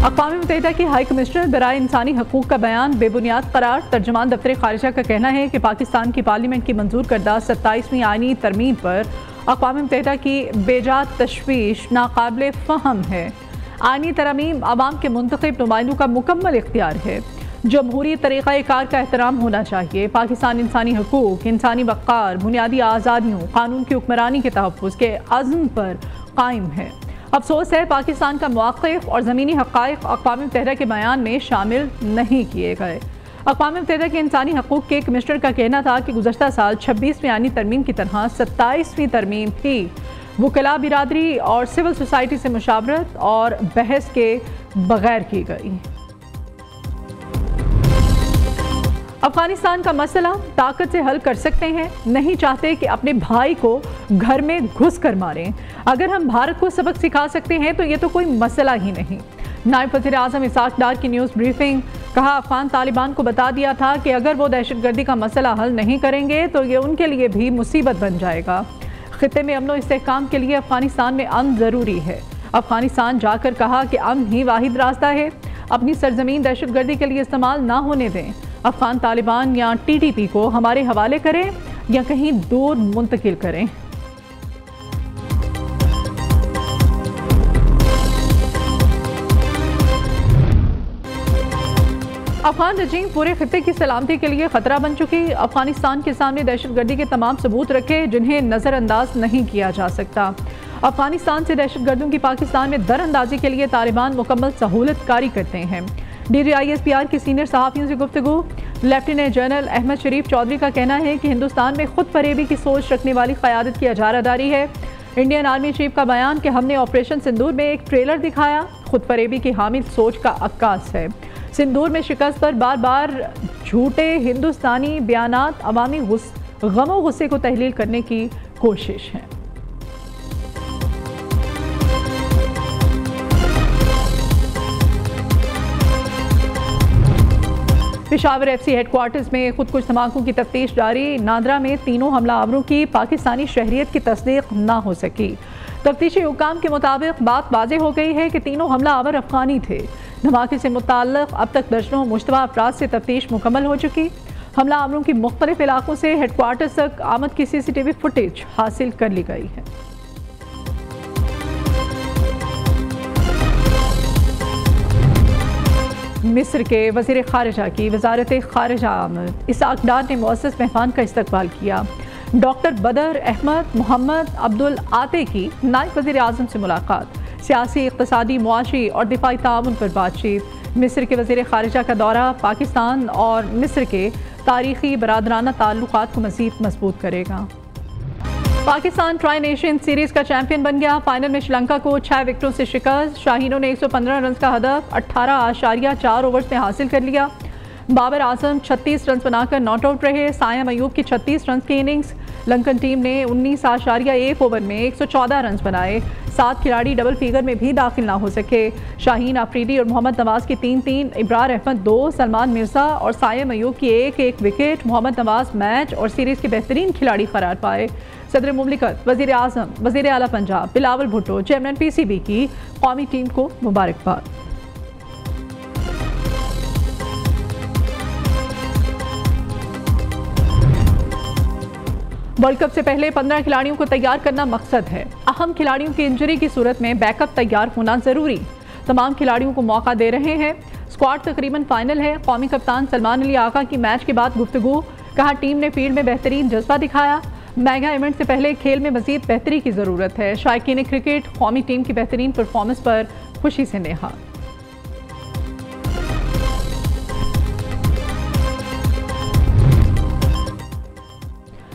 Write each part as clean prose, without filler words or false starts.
अक़वाम मुत्तहिदा की high commissioner बराए इंसानी हकूक़ का बयान बेबुनियाद करार। तर्जुमान दफ्तर ख़ारिजा का कहना है कि पाकिस्तान की पार्लियामेंट की मंजूर करदा 27वीं आईनी तरमीम पर अक़वाम मुत्तहिदा की बेजा तशवीश नाकाबिल फ़हम है। आईनी तरमीम अवाम के मुंतखब नुमाइंदों का मुकम्मल इख्तियार है। जमहूरी तरीक़ाकार का एहतराम होना चाहिए। पाकिस्तान इंसानी हकूक़, इंसानी वक़ार, बुनियादी आज़ादियों, कानून की हुक्मरानी के तहफ़्फ़ुज़ के अज़्म पर कायम है। अफसोस है पाकिस्तान का मौक़िफ़ और ज़मीनी हक़ाइक़ अक़वाम मुत्तहिदा के बयान में शामिल नहीं किए गए। अक़वाम मुत्तहिदा के इंसानी हकूक़ के कमिश्नर का कहना था कि गुज़श्ता साल 26वीं आईनी तरमीम की तरह 27वीं तरमीम भी वकला बिरादरी और सिविल सोसाइटी से मुशावरत और बहस के बगैर की गई। अफगानिस्तान का मसला ताकत से हल कर सकते हैं, नहीं चाहते कि अपने भाई को घर में घुस कर मारें। अगर हम भारत को सबक सिखा सकते हैं तो ये तो कोई मसला ही नहीं। नायब वज़ीर आज़म इसाक डार की न्यूज़ ब्रीफिंग। कहा, अफगान तालिबान को बता दिया था कि अगर वो दहशतगर्दी का मसला हल नहीं करेंगे तो ये उनके लिए भी मुसीबत बन जाएगा। खित्ते में अमन और इस्तेहकाम के लिए अफगानिस्तान में अमन ज़रूरी है। अफगानिस्तान जाकर कहा कि अमन ही वाहिद रास्ता है। अपनी सरजमीन दहशतगर्दी के लिए इस्तेमाल ना होने दें। अफगान तालिबान या TTP को हमारे हवाले करें या कहीं दूर मुंतकिल करें। अफगान रजीम पूरे खित्ते की सलामती के लिए खतरा बन चुकी। अफगानिस्तान के सामने दहशतगर्दी के तमाम सबूत रखे जिन्हें नज़रअंदाज नहीं किया जा सकता। अफगानिस्तान से दहशतगर्दों की पाकिस्तान में दरअंदाजी के लिए तालिबान मुकम्मल सहूलत कारी करते हैं। DGISPR के सीनियर सहाफ़ियों से गुफ्तगू। लेफ्टिनेंट जनरल अहमद शरीफ चौधरी का कहना है कि हिंदुस्तान में खुद फरेबी की सोच रखने वाली क़यादत की इजारादारी है। इंडियन आर्मी चीफ का बयान कि हमने ऑपरेशन सिंदूर में एक ट्रेलर दिखाया खुद फरेबी की हामिल सोच का अक्कास है। सिंदूर में शिकस्त पर बार बार झूठे हिंदुस्तानी बयानात अवामी गमो गुस्से को तहलील करने की कोशिश है। पेशावर FC हेडक्वार्टर्स में खुद कुछ धमाकों की तफ्तीश जारी। नादरा में तीनों हमलावरों की पाकिस्तानी शहरियत की तस्दीक ना हो सकी। तफ्तीशी हुकाम के मुताबिक बात वाज़ेह हो गई है कि तीनों हमलावर अफगानी थे। धमाके से मुताल्लिक़ अब तक दर्जनों मुश्तबा अफराद से तफ्तीश मुकम्मल हो चुकी। हमलावरों की मुख्तलिफ इलाकों से हेडक्वार्टर्स तक आमद की CCTV फुटेज हासिल कर ली गई है। मिस्र के वज़ीर ख़ारिजा की वज़ारत ख़ारिजा आमद इसाक डार ने मुअज़्ज़ज़ मेहमान का इस्तकबाल किया। डॉक्टर बदर अहमद मोहम्मद अब्दुल आते की नायब वज़ीर आज़म से मुलाकात। सियासी, इक़्तिसादी, मुआशी और दिफ़ाई ताउन पर बातचीत। मिस्र के वज़ीर ख़ारिजा का दौरा पाकिस्तान और मिस्र के तारीख़ी बरादराना ताल्लुक़ात को मज़ीद मजबूत करेगा। पाकिस्तान ट्राई नेशन सीरीज़ का चैंपियन बन गया। फाइनल में श्रीलंका को 6 विकेटों से शिकस्त। शाहीनों ने 115 रन का हदफ 18.4 ओवर्स में हासिल कर लिया। बाबर आजम 36 रन बनाकर नॉट आउट रहे। सायम अयूब की 36 रन की इनिंग्स। लंकन टीम ने 19.1 ओवर में 114 रन बनाए। 7 खिलाड़ी डबल फिगर में भी दाखिल ना हो सके। शाहीन आफरीदी और मोहम्मद नवाज की 3-3, इब्रार अहमद 2, सलमान मिर्जा और सायम अयूब की 1-1 विकेट। मोहम्मद नवाज मैच और सीरीज़ के बेहतरीन खिलाड़ी करार पाए। सदर मुमलिकत, वज़ीर आज़म, वज़ीर आला पंजाब बिलावल भुट्टो, चेयरमैन PCB की कौमी टीम को मुबारकबाद। वर्ल्ड कप से पहले 15 खिलाड़ियों को तैयार करना मकसद है। अहम खिलाड़ियों की इंजरी की सूरत में बैकअप तैयार होना ज़रूरी। तमाम खिलाड़ियों को मौका दे रहे हैं। स्क्वाड तकरीबन फाइनल है। कौमी कप्तान सलमान अली आका की मैच के बाद गुफ्तगू। कहा, टीम ने फील्ड में बेहतरीन जज्बा दिखाया। मेगा इवेंट से पहले खेल में मज़ीद बेहतरी की ज़रूरत है। शायकीन क्रिकेट कौमी टीम की बेहतरीन परफॉर्मेंस पर खुशी से नेहा।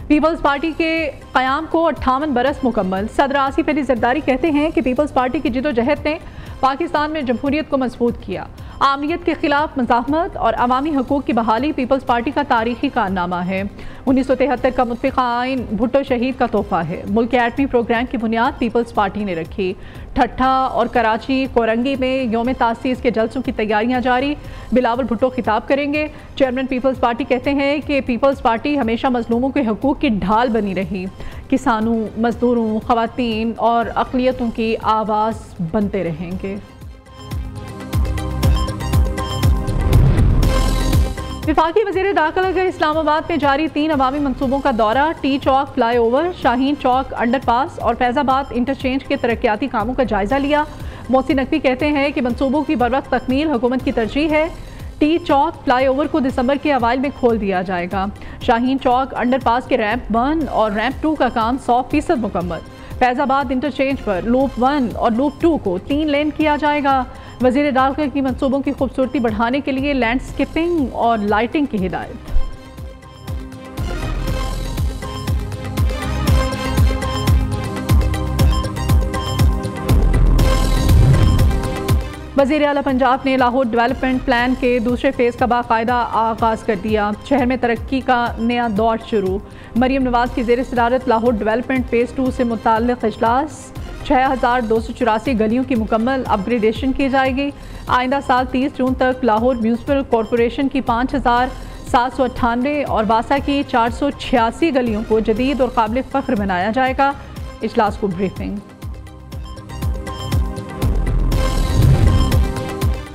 पीपल्स पार्टी के क़याम को 58 बरस मुकम्मल। सदर आसिफ अली जरदारी कहते हैं कि पीपल्स पार्टी की जिदोजहद ने पाकिस्तान में जमहूरियत को मजबूत किया। आमरीत के खिलाफ मज़ाहमत और अवामी हकूक़ की बहाली पीपल्स पार्टी का तारीखी कारनामा है। 1973 का मुत्फ़िक़ा आइन भुट्टो शहीद का तोहफ़ा है। मुल्क के एटमी प्रोग्राम की बुनियाद पीपल्स पार्टी ने रखी। ठट्ठा और कराची कोरंगी में योम तासीस के जलसों की तैयारियां जारी। बिलावल भुट्टो खिताब करेंगे। चेयरमैन पीपल्स पार्टी कहते हैं कि पीपल्स पार्टी हमेशा मजलूमों के हकूक़ की ढाल बनी रही। किसानों, मजदूरों, ख़वातीन और अक़लियतों की आवाज़ बनते रहेंगे। वफाकी वज़ीर दाखिला का इस्लामाबाद में जारी 3 अवामी मनसूबों का दौरा। टी चौक फ्लाई ओवर, शाहीन चौक अंडरपास और फैज़ाबाद इंटरचेंज के तरक्याती कामों का जायजा लिया। मोहसिन नकवी कहते हैं कि मनसूबों की बरवक्त तकमील हुकूमत की तरजीह है। टी चौक फ्लाई ओवर को दिसंबर के अवाइल में खोल दिया जाएगा। शाहीन चौक अंडरपास के रैंप 1 और रैंप 2 का काम 100% मुकम्मल। फैज़ाबाद इंटरचेंज पर लूप 1 और लूप 2 को 3 लेन किया जाएगा। वज़ीर दाखिला की मनसूबों की खूबसूरती बढ़ाने के लिए लैंडस्केपिंग और लाइटिंग की हिदायत। वज़ीर आला पंजाब ने लाहौर डेवलपमेंट प्लान के दूसरे फेज़ का बाकायदा आगाज़ कर दिया। शहर में तरक्की का नया दौर शुरू। मरीम नवाज़ की ज़ेर सदारत लाहौर डेवलपमेंट फेज़ 2 से मुताल्लिक़ इजलास। 6284 गलियों की मुकम्मल अपग्रेडेशन की जाएगी। आइंदा साल 30 जून तक लाहौर म्यूनसिपल कॉरपोरेशन की 5798 और वासा की 486 गलियों को जदीद और काबिल फ़ख्र बनाया जाएगा। इजलास को ब्रीफिंग।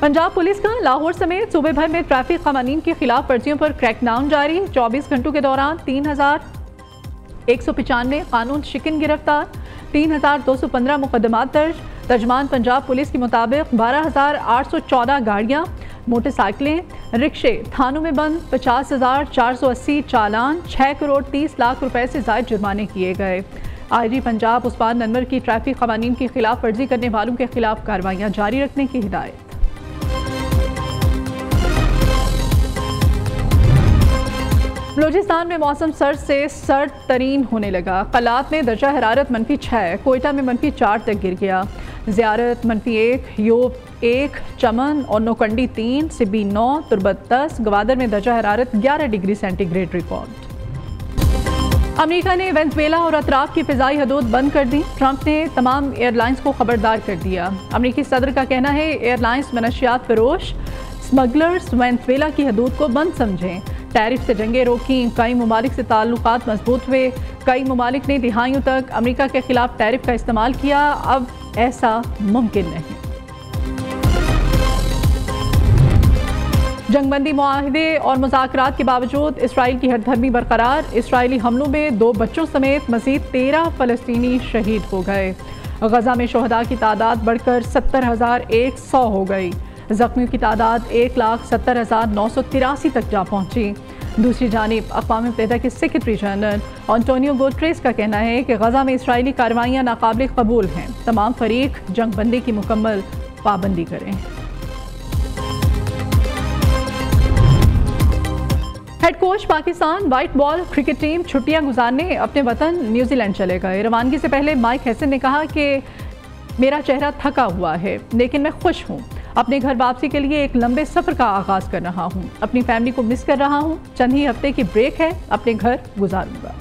पंजाब पुलिस का लाहौर समेत सूबे भर में ट्रैफिक कवानीन की खिलाफ वर्जियों पर क्रैकडाउन जारी। 24 घंटों के दौरान 3195 कानून शिकन गिरफ्तार, 3215 मुकदमात दर्ज। तर्जमान पंजाब पुलिस के मुताबिक 12814 गाड़ियाँ, मोटरसाइकिलें, रिक्शे थानों में बंद, 50,480 चालान, 6 करोड़ 30 लाख रुपए से ज़ायद जुर्माने किए गए। IG पंजाब उस्मान अनवर की ट्रैफिक कवानीन की खिलाफ वर्जी करने वालों के खिलाफ कार्रवाइयाँ जारी रखने की हिदायत। बलूचिस्तान में मौसम सर्द से सर्द तरीन होने लगा। कलात में दर्जा हरारत -6, कोयटा में -4 तक गिर गया। ज़ियारत -1, योब 1, चमन और नौकंडी 3, सिब्बी 9, तुरबत 10, गवादर में दर्जा हरारत 11 डिग्री सेंटीग्रेड रिकॉर्ड। अमेरिका ने वेनेजुएला और अतराफ की फ़िज़ाई हदूद बंद कर दी। ट्रंप ने तमाम एयरलाइंस को खबरदार कर दिया। अमेरिकी सदर का कहना है एयरलाइंस मनशियात फरोश स्मगलर्स वेनेजुएला की हदूद को बंद समझें। टैरिफ से जंगें रोकी, कई ममालिक से ताल्लुकात मजबूत हुए। कई ममालिक ने दिहाइयों तक अमेरिका के खिलाफ टैरिफ का इस्तेमाल किया, अब ऐसा मुमकिन नहीं। जंगबंदी मुआहदे और मुज़ाकरात के बावजूद इसराइल की हरधर्मी बरकरार। इसराइली हमलों में 2 बच्चों समेत मज़ीद 13 फ़लस्तीनी शहीद हो गए। गज़ा में शोहदा की तादाद बढ़कर 70,100 हो गई। ज़ख्मियों की तादाद 1,70,983 तक जा पहुँची। दूसरी जानिब अक़वाम मुत्तहिदा के सेक्रेटरी जनरल एंटोनियो गुटेरेस का कहना है कि गज़ा में इसराइली कार्रवाइयाँ नाकाबिल कबूल हैं। तमाम फरीक जंगबंदी की मुकम्मल पाबंदी करें। Head coach Pakistan white ball cricket team छुट्टियां गुजारने अपने वतन न्यूजीलैंड चले गए। रवानगी से पहले माइक हैसन ने कहा कि मेरा चेहरा थका हुआ है लेकिन मैं खुश हूँ। अपने घर वापसी के लिए एक लंबे सफ़र का आगाज़ कर रहा हूँ। अपनी फैमिली को मिस कर रहा हूँ। चंद ही हफ्ते की ब्रेक है, अपने घर गुजारूंगा।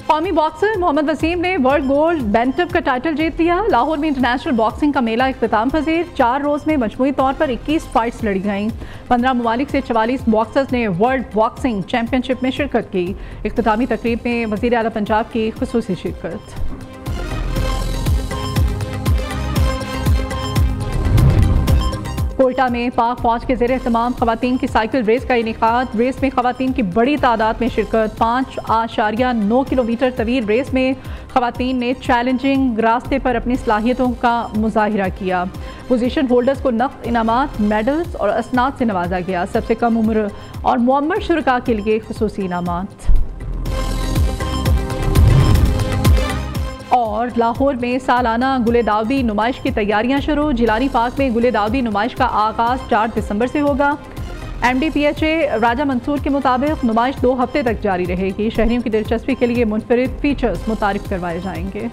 कौमी बॉक्सर मोहम्मद वसीम ने वर्ल्ड गोल्ड बैंटम का टाइटल जीत लिया। लाहौर में इंटरनेशनल बॉक्सिंग का मेला इख्तिताम पजीर। 4 रोज़ में मजमूई तौर पर 21 फाइट्स लड़ी गईं। 15 ममालिक से 44 बॉक्सर्स ने वर्ल्ड बॉक्सिंग चैंपियनशिप में शिरकत की। इख्तितामी तकरीब में वज़ीर आला पंजाब की खुसूसी शिरकत। कोयटा में पाक फौज के ज़ेरे तमाम खवातीन की साइकिल रेस का इनेकाद। रेस में खवातीन की बड़ी तादाद में शिरकत। 5.9 किलोमीटर तवील रेस में खवातीन ने चैलेंजिंग रास्ते पर अपनी सलाहियतों का मुजाहिरा किया। पोजीशन होल्डर्स को नक़द इनामात, मेडल्स और असनाद से नवाजा गया। सबसे कम उम्र और मुअम्मर शुरका के लिए खुसूसी इनामात। और लाहौर में सालाना गुले दाऊदी नुमाइश की तैयारियां शुरू। जिलानी पार्क में गुले दाऊदी नुमाइश का आगाज़ 4 दिसंबर से होगा। MDPHA राजा मंसूर के मुताबिक नुमाइश 2 हफ्ते तक जारी रहेगी। शहरियों की दिलचस्पी के लिए मुनफरिद फीचर्स मुतारिफ करवाए जाएंगे।